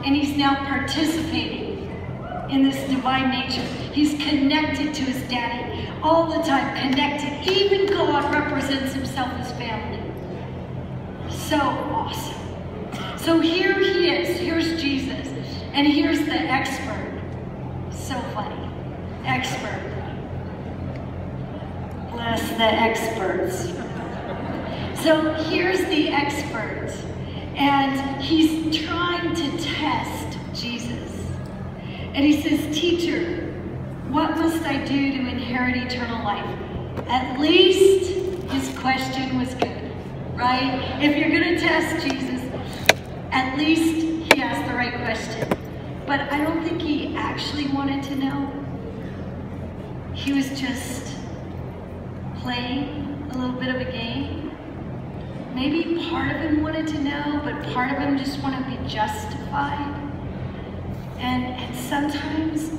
and he's now participating in this divine nature. He's connected to his daddy all the time, connected. Even God represents himself as family. So awesome. So here he is, here's Jesus, and here's the expert. So funny. Expert. Bless the experts. So here's the expert, and he's trying to test Jesus. And he says, "Teacher, what must I do to inherit eternal life?" At least his question was good, right? If you're going to test Jesus, at least he asked the right question. But I don't think he actually wanted to know. He was just playing a little bit of a game. Maybe part of him wanted to know, but part of him just wanted to be justified. And sometimes,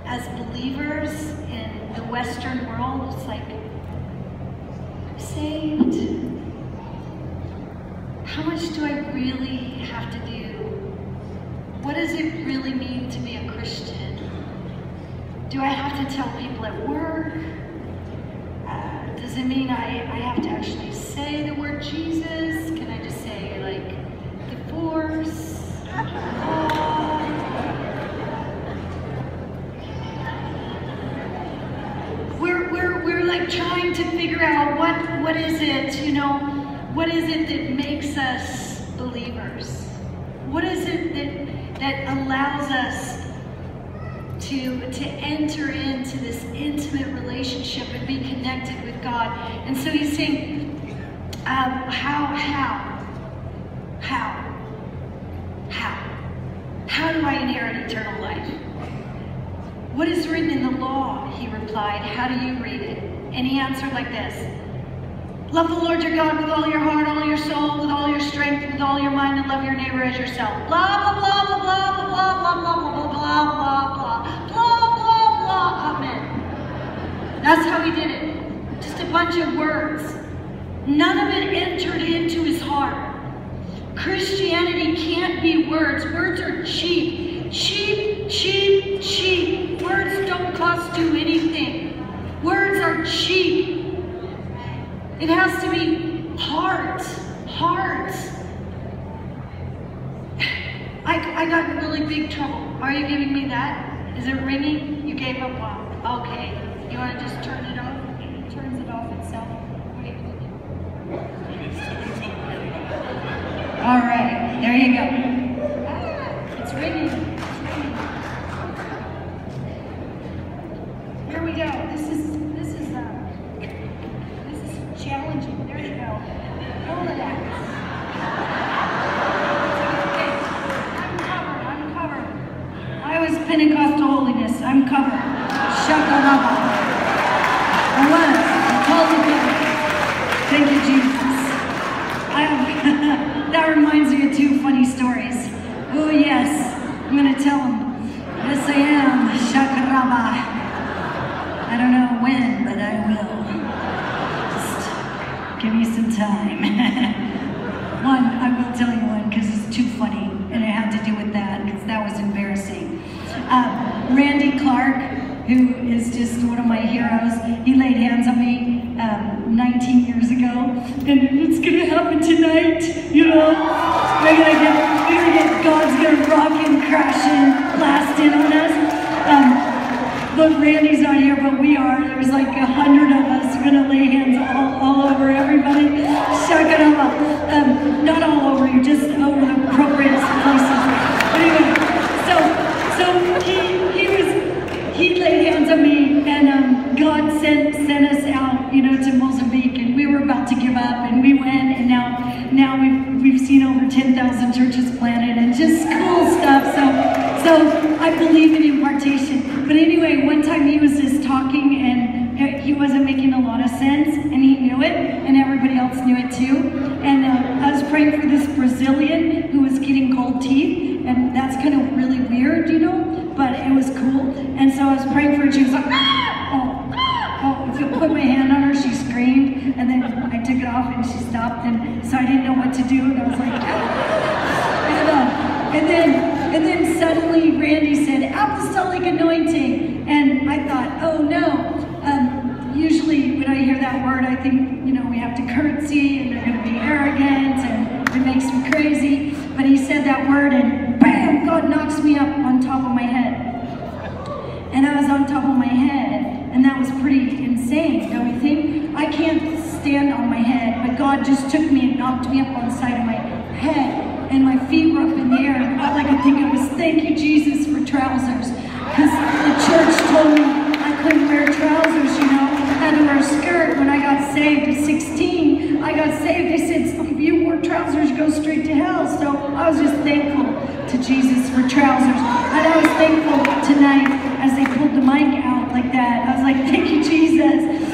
as believers in the Western world, it's like, saved? How much do I really have to do? What does it really mean to be a Christian? Do I have to tell people at work? Does it mean I have to actually say the word Jesus? Can I just say, like, divorce? We're like trying to figure out what is it, you know, what is it that makes us believers? What is it that allows us to enter into this intimate relationship and be connected with God? And so he's saying, how do I inherit eternal life? What is written in the law? He replied. How do you read it? And he answered like this: love the Lord your God with all your heart, all your soul, with all your strength, with all your mind, and love your neighbor as yourself. Blah, blah, blah, blah, blah, blah, blah, blah, blah, blah, blah, blah, blah, blah, blah. Amen. That's how he did it. Just a bunch of words. None of it entered into his heart. Christianity can't be words. Words are cheap. Cheap, cheap, cheap. Words don't cost you anything. Words are cheap. It has to be heart. Heart. I got in really big trouble. Are you giving me that? Is it ringing? You gave up on. Okay. You want to just turn it off? It turns it off itself. What are you going to do? All right. There you go. It's ringing. It's ringing. Here we go. This is challenging. There you go. Hold it out. Okay. I'm covered. I was Pentecostal holiness. I'm covered. Shakalaba. I was. I totally did. Thank you, Jesus. That reminds me of two funny stories. Oh yes, I'm going to tell them. Yes, I am. Shakaraba. I don't know when, but I will. Just give me some time. I will tell you one because it's too funny, and it had to do with that because that was embarrassing. Randy Clark, who is just one of my heroes, he laid hands on me 19 years ago, and it's gonna happen tonight, you know? We're gonna get God's gonna rock and crash and blast in on us. Look, Randy's not here, but we are. There's like 100 of us. We're gonna lay hands all over everybody. Shakarama. Not all over you, just over the appropriate places. But anyway, he laid hands on me, and God sent us out, you know, to Mozambique, and we were about to give up, and we went, and now we've seen over 10,000 churches planted, and just cool stuff. So I believe in impartation. But anyway, one time he was just talking, and he wasn't making a lot of sense, and he knew it, and everybody else knew it too. And I was praying for this Brazilian who was getting gold teeth, and that's kind of really weird, you know, but it was cool. And so I was praying for her, she was like, if you put my hand on her, she screamed, and then I took it off and she stopped, and so I didn't know what to do, and I was like, and then And then suddenly Randy said, apostolic anointing. And I thought, oh no. Usually when I hear that word, I think, we have to curtsy and they're going to be arrogant and it makes me crazy. But he said that word and bam, God knocks me up on top of my head. And I was on top of my head, and that was pretty insane, don't you think? I can't stand on my head, but God just took me and knocked me up on the side of my head, and my feet were up in the air, and all I could think of was, thank you, Jesus, for trousers. Because the church told me I couldn't wear trousers, I had to wear a skirt when I got saved at 16. I got saved, they said, if you wore trousers, you go straight to hell. So I was just thankful to Jesus for trousers. And I was thankful tonight as they pulled the mic out like that. I was like, thank you, Jesus.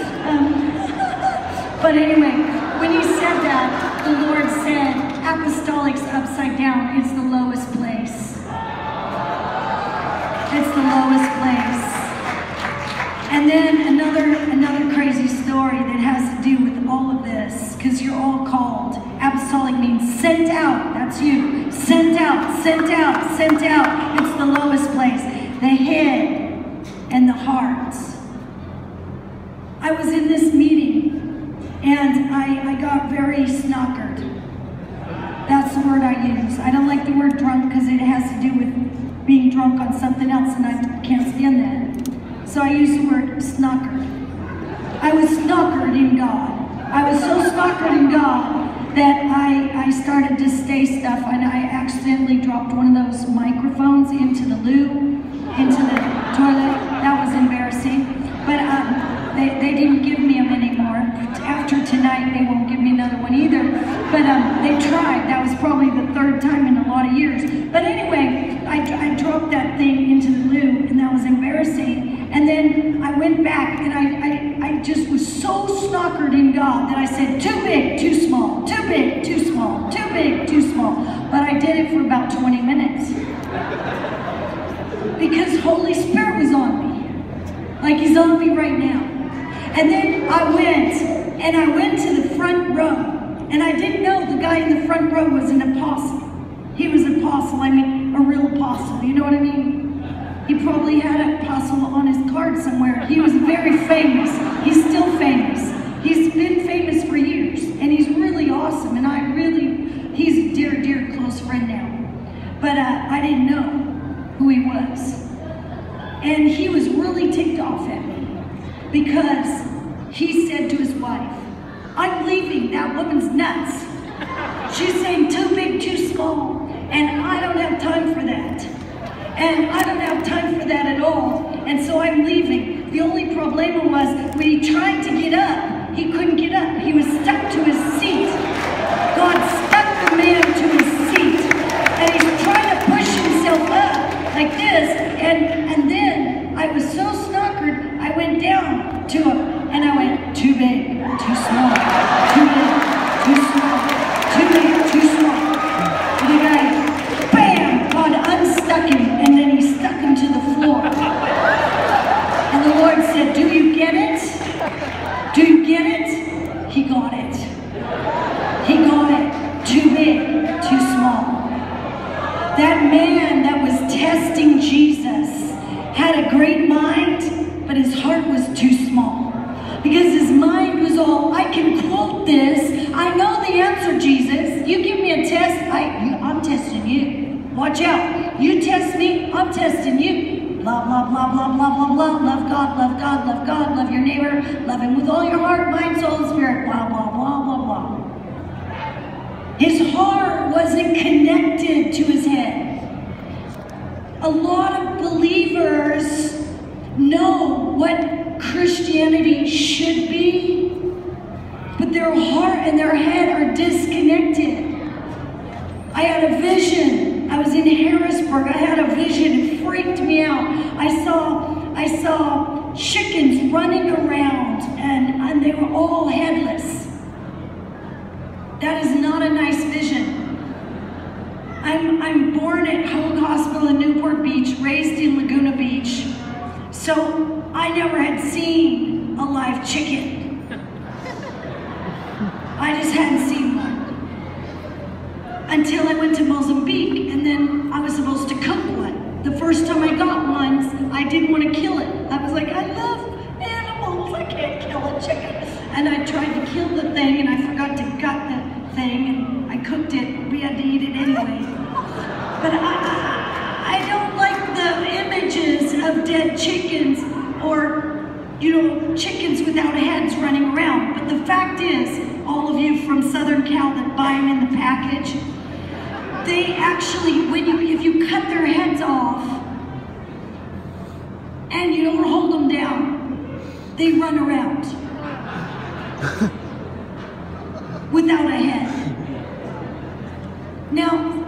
But anyway, when he said that, the Lord said, apostolic's upside down. It's the lowest place. It's the lowest place. And then another crazy story that has to do with all of this, because you're all called. Apostolic means sent out. That's you. Sent out, sent out, sent out. It's the lowest place. The head and the heart. I was in this meeting and I got very snockered. That's the word I use. I don't like the word drunk because it has to do with being drunk on something else and I can't stand that. So I use the word snockered. I was snockered in God. I was so snockered in God that I started to say stuff and I accidentally dropped one of those microphones into the loo, into the toilet. That was embarrassing. But they didn't give me them anymore. After tonight, they won't give me another one either. But they tried. That was probably the third time in a lot of years. But anyway, I dropped that thing into the loo and that was embarrassing. And then I went back and I just was so snockered in God that I said, too big, too small, too big, too small, too big, too small. But I did it for about 20 minutes. Because Holy Spirit was on me. Like he's on me right now. And then I went to the front row. And I didn't know the guy in the front row was an apostle. He was an apostle, I mean a real apostle, you know what I mean? He probably had an apostle on his card somewhere. He was very famous. He's still famous. He's been famous for years. And he's really awesome. And he's a dear, dear close friend now. But I didn't know who he was. And he was really ticked off at me. Because he said to his wife, I'm leaving. That woman's nuts. She's saying too big, too small. And I don't have time for that. And I don't have time for that at all. And so I'm leaving. The only problem was when he tried to get up, he couldn't get up. He was stuck to his seat. God stuck the man to his seat. And he's trying to push himself up like this. And then I was so snockered, I went down to him. And I went, too big, too small, too big, too small, too big, too small. And the guy, bam, God unstuck him, and then he stuck him to the floor. And the Lord said, do you get it? Do you get it? He got it. He got it. Too big, too small. That man that was testing Jesus had a great mind, but his heart was too small. Because his mind was all, I can quote this. I know the answer, Jesus. You give me a test, I'm testing you. Watch out. You test me, I'm testing you. Blah, blah, blah, blah, blah, blah, blah. Love God, love God, love God, love your neighbor. Love him with all your heart, mind, soul, and spirit. Blah, blah, blah, blah, blah. His heart wasn't connected to his head. A lot of believers know what Christianity should be, but their heart and their head are disconnected. I had a vision. I was in Harrisburg. I had a vision. It freaked me out. I saw chickens running around and they were all headless. That is not a nice vision. I'm born at Hoag Hospital in Newport Beach, raised in Laguna Beach. So I never had seen a live chicken. I just hadn't seen one. Until I went to Mozambique, and then I was supposed to cook thing, and I cooked it. We had to eat it anyway. But I don't like the images of dead chickens or, chickens without heads running around. But the fact is, all of you from Southern Cal that buy them in the package, they actually, if you cut their heads off and you don't hold them down, they run around without a head. Now,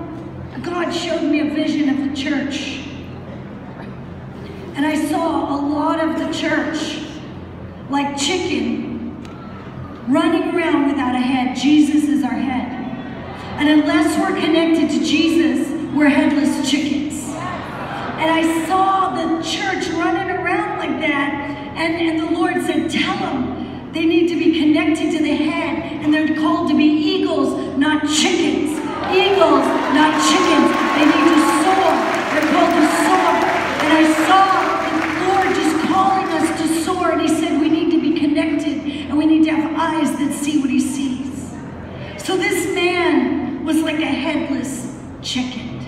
God showed me a vision of the church, and I saw a lot of the church like chicken running around without a head. Jesus is our head. And unless we're connected to Jesus, we're headless chickens. And I saw the church running around like that, and the Lord said, tell them they need to be connected to the head, and they're called to be eagles, not chickens. Eagles, not chickens. They need to soar. They're called to soar. And I saw the Lord just calling us to soar, and He said we need to be connected, and we need to have eyes that see what He sees. So this man was like a headless chicken.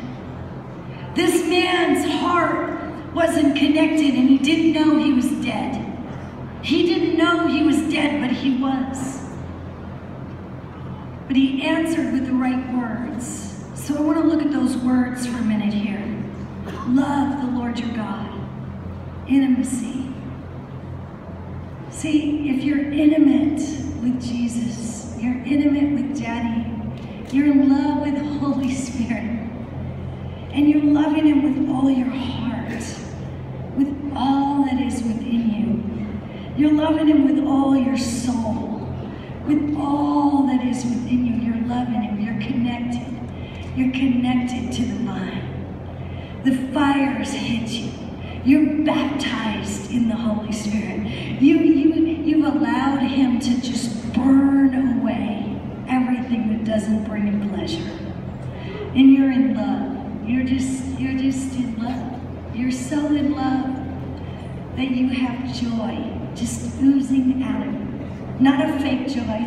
This man's heart wasn't connected, and he didn't know he was dead. He didn't know he was dead, but he was. But he answered with the right words. So I want to look at those words for a minute here. Love the Lord your God. Intimacy. See, if you're intimate with Jesus, you're intimate with Daddy, you're in love with the Holy Spirit, and you're loving Him with all your heart, with all that is within you. You're loving Him with all your soul, with all that is within you. You're loving Him. You're connected. You're connected to the vine. The fires hit you. You're baptized in the Holy Spirit. You've allowed Him to just burn away everything that doesn't bring Him pleasure. And you're in love. You're just in love. You're so in love that you have joy just oozing out of you. Not a fake joy,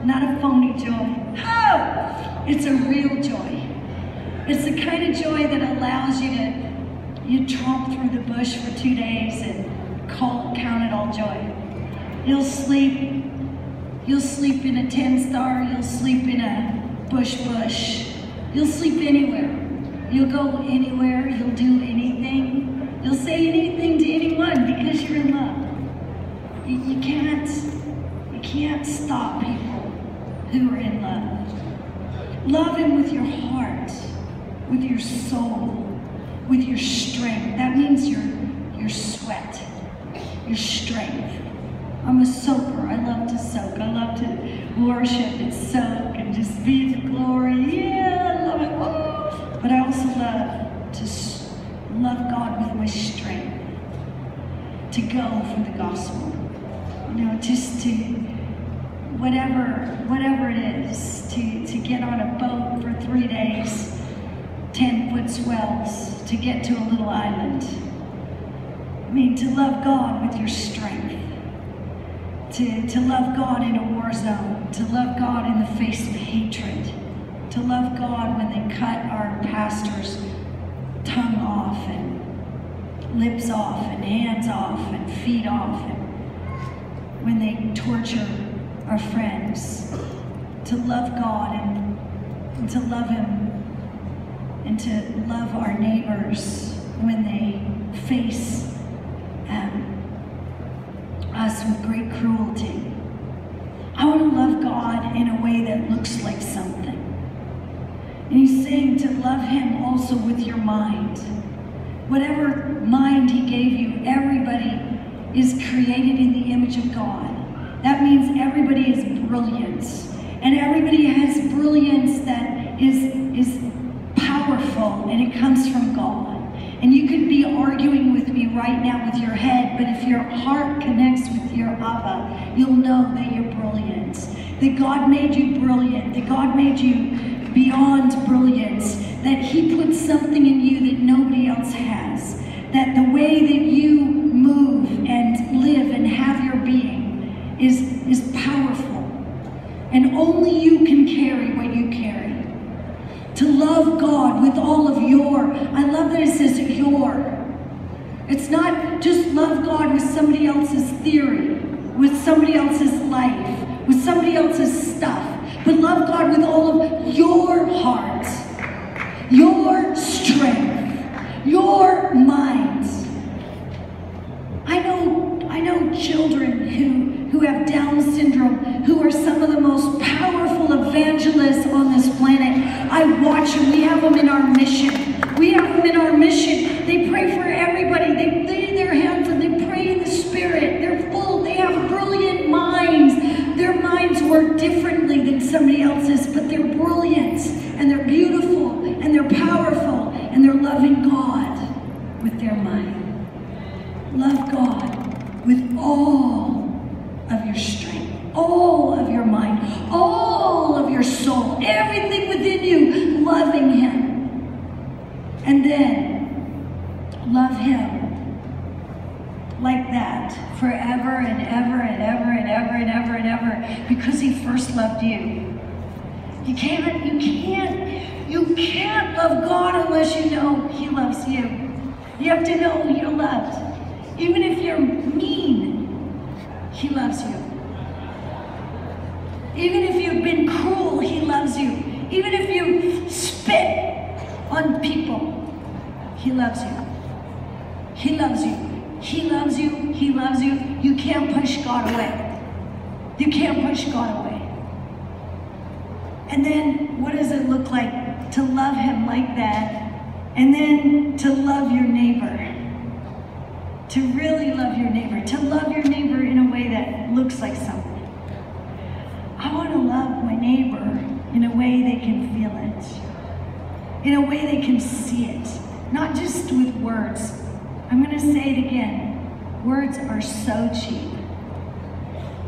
not a phony joy. Oh, it's a real joy. It's the kind of joy that allows you tromp through the bush for 2 days and count it all joy. You'll sleep in a 10-star, you'll sleep in a bush. You'll sleep anywhere. You'll go anywhere, you'll do anything. You'll say anything to anyone because you're in love. You can't stop people who are in love. Love Him with your heart, with your soul, with your strength. That means your sweat, your strength. I'm a soaker. I love to soak. I love to worship and soak and just be in the glory. Yeah, I love it. Oh. But I also love to love God with my strength, to go for the gospel. Just to whatever it is, to get on a boat for 3 days, 10-foot swells, to get to a little island. To love God with your strength. To love God in a war zone, to love God in the face of hatred, to love God when they cut our pastor's tongue off and lips off and hands off and feet off, and when they torture our friends, to love God and to love Him and to love our neighbors when they face us with great cruelty. I want to love God in a way that looks like something. And He's saying to love Him also with your mind. Whatever mind He gave you, everybody is created in the image of God. That means everybody is brilliance. And everybody has brilliance that is powerful, and it comes from God. And you could be arguing with me right now with your head, but if your heart connects with your Abba, you'll know that you're brilliant. That God made you brilliant. That God made you beyond brilliance. That He put something in you that nobody else has. That the way that you move and live and have your being is powerful. And only you can carry I love that it says your. It's not just love God with somebody else's theory, with somebody else's life, with somebody else's stuff, but love God with all of your heart, your strength, your mind. I know children who have Down syndrome, who are some of the most powerful evangelists on this planet. I watch them. We have them in our mission. We have them in our mission. They pray for everybody. They lay their hands and they pray in the Spirit. They're full. They have brilliant minds. Their minds work differently than somebody else's, but they're brilliant and they're beautiful and they're powerful and they're loving God with their mind. Love God with all of your strength, all of your mind, all of your soul, everything within you, loving Him. And then love Him like that forever and ever and ever and ever and ever and ever, because He first loved you. You can't love God unless you know He loves you. You have to know you're loved. Even if you're mean, He loves you. Even if you've been cruel, He loves you. Even if you spit on people, He loves you. He loves you. He loves you. He loves you. You can't push God away. You can't push God away. And then what does it look like to love Him like that? And then to love your neighbor. To really love your neighbor. To love your neighbor in a way that looks like something. I want to love my neighbor in a way they can feel it. In a way they can see it. Not just with words. I'm going to say it again. Words are so cheap.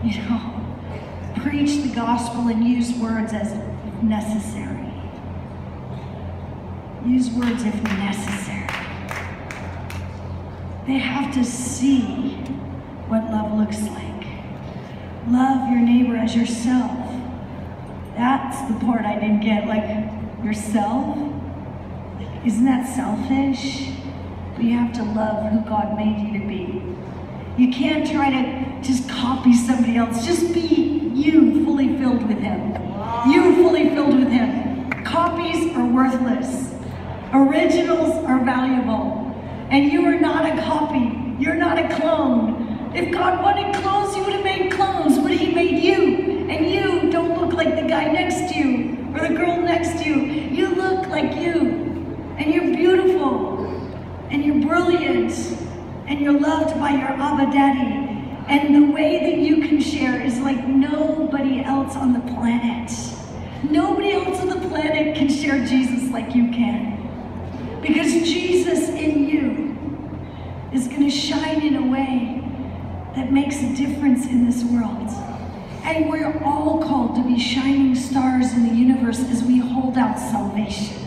You know, preach the gospel and use words as necessary. Use words if necessary. They have to see what love looks like. Love your neighbor as yourself. That's the part I didn't get. Like, yourself? Isn't that selfish? But you have to love who God made you to be. You can't try to just copy somebody else. Just be you, fully filled with Him. You, fully filled with Him. Copies are worthless. Originals are valuable. And you are not a copy. You're not a clone. If God wanted clones, He would have made clones, but He made you. And you don't look like the guy next to you or the girl next to you. You look like you. And you're beautiful. And you're brilliant. And you're loved by your Abba Daddy. And the way that you can share is like nobody else on the planet. Nobody else on the planet can share Jesus like you can. Because Jesus in you is going to shine in a way that makes a difference in this world. And we're all called to be shining stars in the universe as we hold out salvation.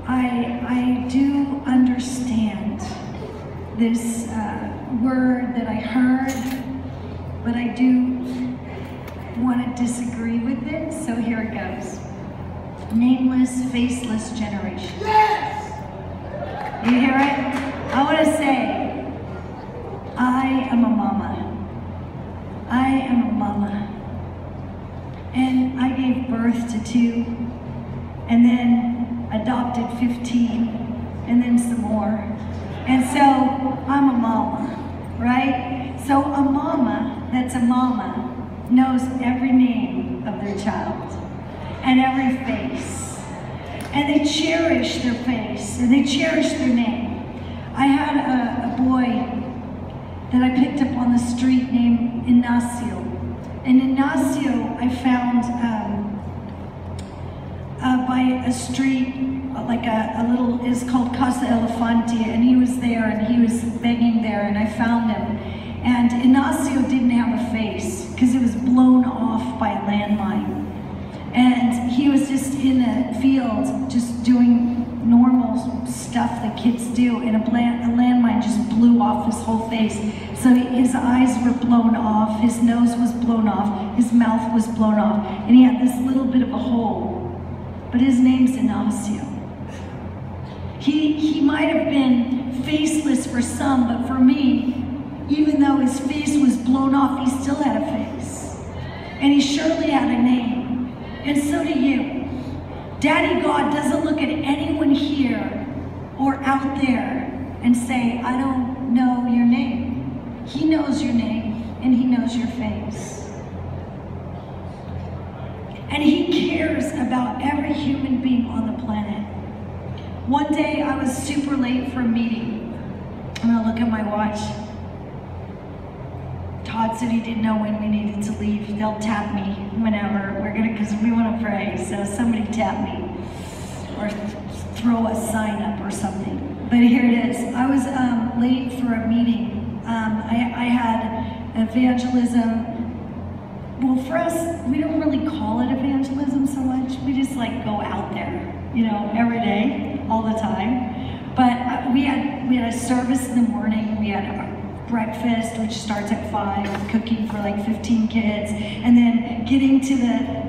I do understand this word that I heard, but I do want to disagree with it, so here it goes. Nameless, faceless generation. Yes! You hear it? I want to say, I am a mama. I am a mama. And I gave birth to 2, and then adopted 15, and then some more. And so I'm a mama, right? So a mama that's a mama knows every name of their child and every face. And they cherish their face and they cherish their name. I had a boy that I picked up on the street named Ignacio. And Ignacio I found by a street, like a little, it's called Casa Elefante, and he was there and he was begging there and I found him. And Ignacio didn't have a face because it was blown off by a landmine. And he was just in a field just doing normal stuff that kids do, and a landmine just blew off his whole face. So his eyes were blown off, his nose was blown off, his mouth was blown off, and he had this little bit of a hole but his name's Ignacio. He might have been faceless for some, but for me, even though his face was blown off, he still had a face. And he surely had a name. And so do you. Daddy God doesn't look at anyone here or out there and say, I don't know your name. He knows your name and he knows your face. And he cares about every human being on the planet. One day I was super late for a meeting. I'm gonna look at my watch. Todd said he didn't know when we needed to leave. They'll tap me whenever. Because we want to pray. So somebody tap me or throw a sign up or something. But here it is. I was late for a meeting. I had evangelism. Well, for us, we don't really call it evangelism so much. We just like go out there, you know, every day, all the time. But we had a service in the morning. We had our breakfast, which starts at 5, cooking for like 15 kids, and then getting to the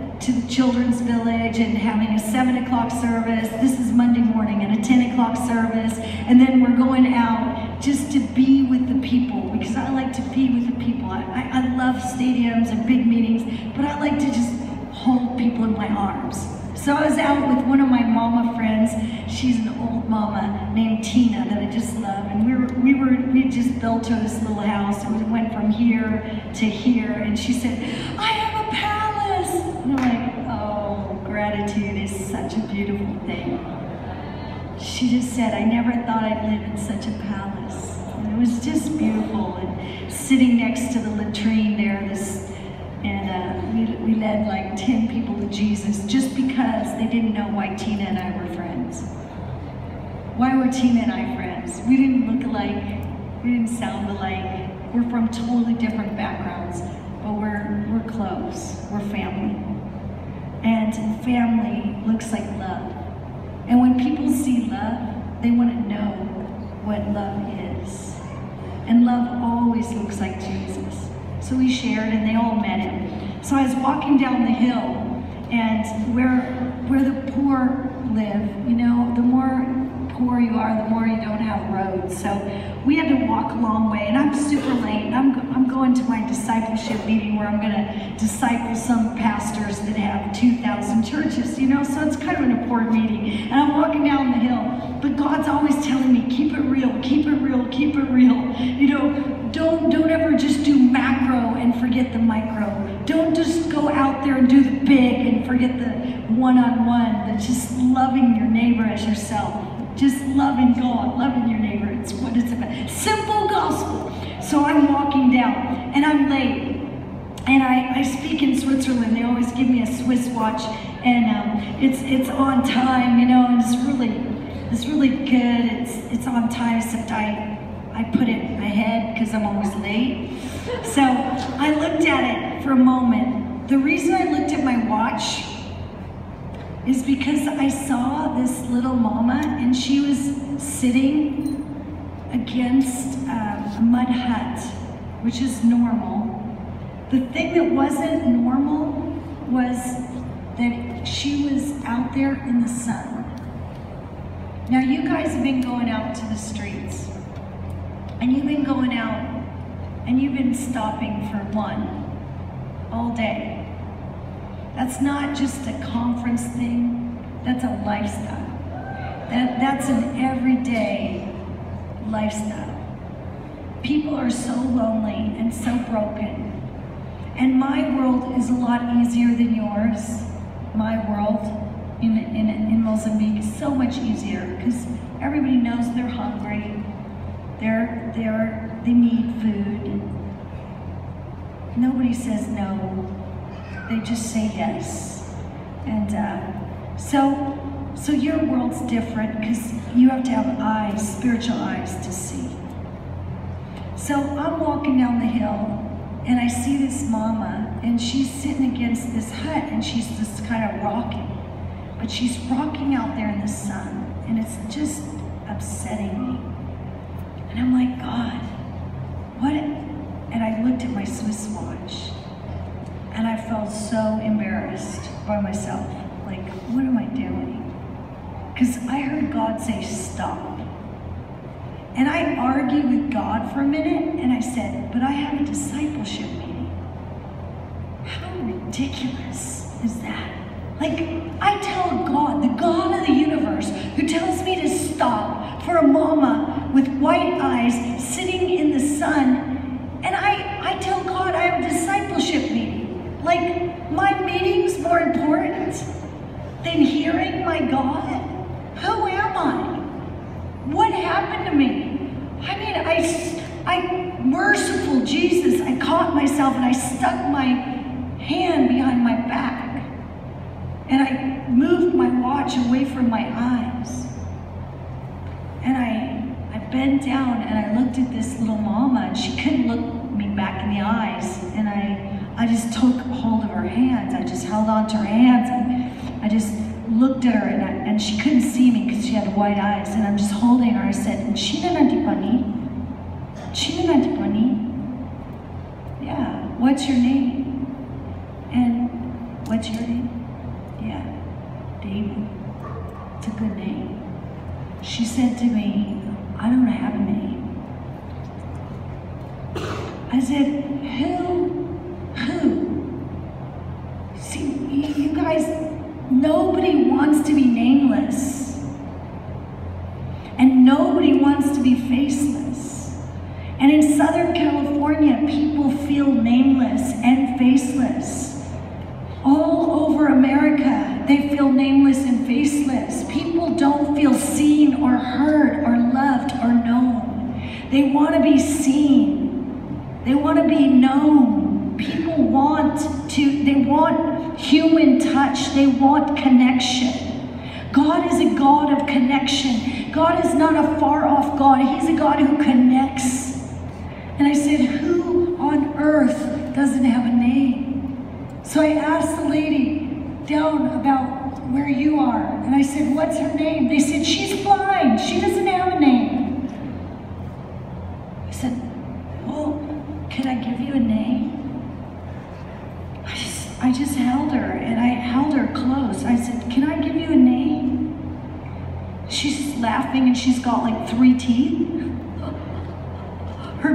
children's village and having a 7 o'clock service. This is Monday morning, and a 10 o'clock service, and then we're going out just to be with the people, because I like to be with the people. I love stadiums and big meetings, but I like to just hold people in my arms. So I was out with one of my mama friends. She's an old mama named Tina that I just love, and we just built her this little house, and we went from here to here, and she said, I have a palace. And I'm like, oh, gratitude is such a beautiful thing. She just said, I never thought I'd live in such a palace. And it was just beautiful, and sitting next to the latrine there, we led like 10 people to Jesus just because they didn't know why Tina and I were friends. Why were Tina and I friends? We didn't look alike, we didn't sound alike, we're from totally different backgrounds, but we're close, we're family. And family looks like love. And when people see love, they want to know what love is. And love always looks like Jesus. So we shared, and they all met him. So I was walking down the hill, and where the poor live, you know, the more poor you are, the more you don't have roads. So we had to walk a long way, and I'm super late, and I'm going to my discipleship meeting where I'm going to disciple some pastors that have 2,000 churches, you know, so it's kind of an important meeting. And I'm walking down the hill, but God's always telling me, keep it real, keep it real, keep it real. You know, don't ever just do macro and forget the micro. Don't just go out there and do the big and forget the one-on-one. That's just loving your neighbor as yourself. Just loving God, loving your neighbor. It's what it's about. Simple gospel. So I'm walking down, and I'm late. And I speak in Switzerland. They always give me a Swiss watch, and it's on time, you know, and it's really good. It's on time, except I put it ahead because I'm always late. So I looked at it for a moment. The reason I looked at my watch is because I saw this little mama, and she was sitting against a mud hut, which is normal. The thing that wasn't normal was that she was out there in the sun. Now you guys have been going out to the streets, and you've been going out, and you've been stopping for one all day. That's not just a conference thing, that's a lifestyle. That's an everyday lifestyle. People are so lonely and so broken. And my world is a lot easier than yours. My world in Mozambique is so much easier because everybody knows they're hungry. They need food. Nobody says no. They just say yes. And so your world's different because you have to have eyes, spiritual eyes to see. So I'm walking down the hill, and I see this mama, and she's sitting against this hut, and she's just kind of rocking. But she's rocking out there in the sun, and it's just upsetting me. And I'm like, God, what? And I looked at my Swiss watch, and I felt so embarrassed by myself. like, what am I doing? Because I heard God say, stop. And I argued with God for a minute, and I said, but I have a discipleship meeting. How ridiculous is that? Like, I tell God, the God of the universe, who tells me to stop for a mama with white eyes sitting in the sun, and I tell God I have a discipleship meeting. Like, my meeting's more important than hearing my God? Who am I? What happened to me? I mean, I merciful Jesus, I caught myself and I stuck my hand behind my back. And I moved my watch away from my eyes. And I bent down and I looked at this little mama, and she couldn't look me back in the eyes. And I just took hold of her hands. I just held on to her hands, and I just looked at her, and she couldn't see me because she had white eyes. And I'm just holding her. I said, China Nantipani? China Nantipani? Yeah, what's your name? And what's your name? Yeah, David. It's a good name. She said to me, I don't have a name. I said, who? See, you guys, nobody wants to be nameless. And nobody wants to be faceless. And in Southern California, people feel nameless and faceless. All over America, they feel nameless and faceless. People don't feel seen or heard or loved or known. They want to be seen. They want to be known. People they want human touch. They want connection. God is a God of connection. God is not a far-off God. He's a God who connects. And I said, who on earth doesn't have a name? So I asked the lady down about where you are. And I said, what's her name? They said, she's blind. She doesn't have a name. I said, well, can I give you a name? I just held her, and I held her close. I said, can I give you a name? She's laughing, and she's got like 3 teeth. Her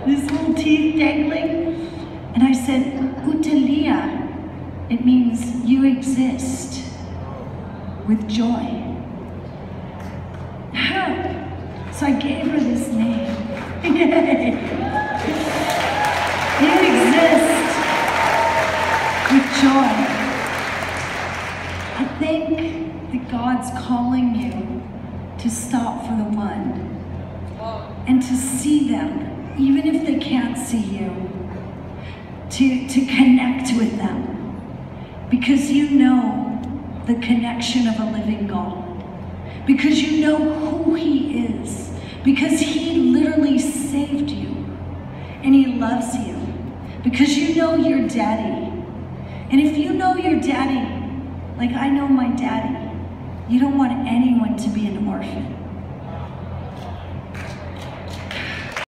this little teeth dangling. And I said, Utalia. It means you exist with joy. So I gave her this name. You exist with joy. I think that God's calling you to stop for the one and to see them, even if they can't see you, to connect with them, because you know the connection of a living God, because you know who He is, because He literally saved you and He loves you, because you know your daddy. And if you know your daddy, like I know my daddy, you don't want anyone to be an orphan.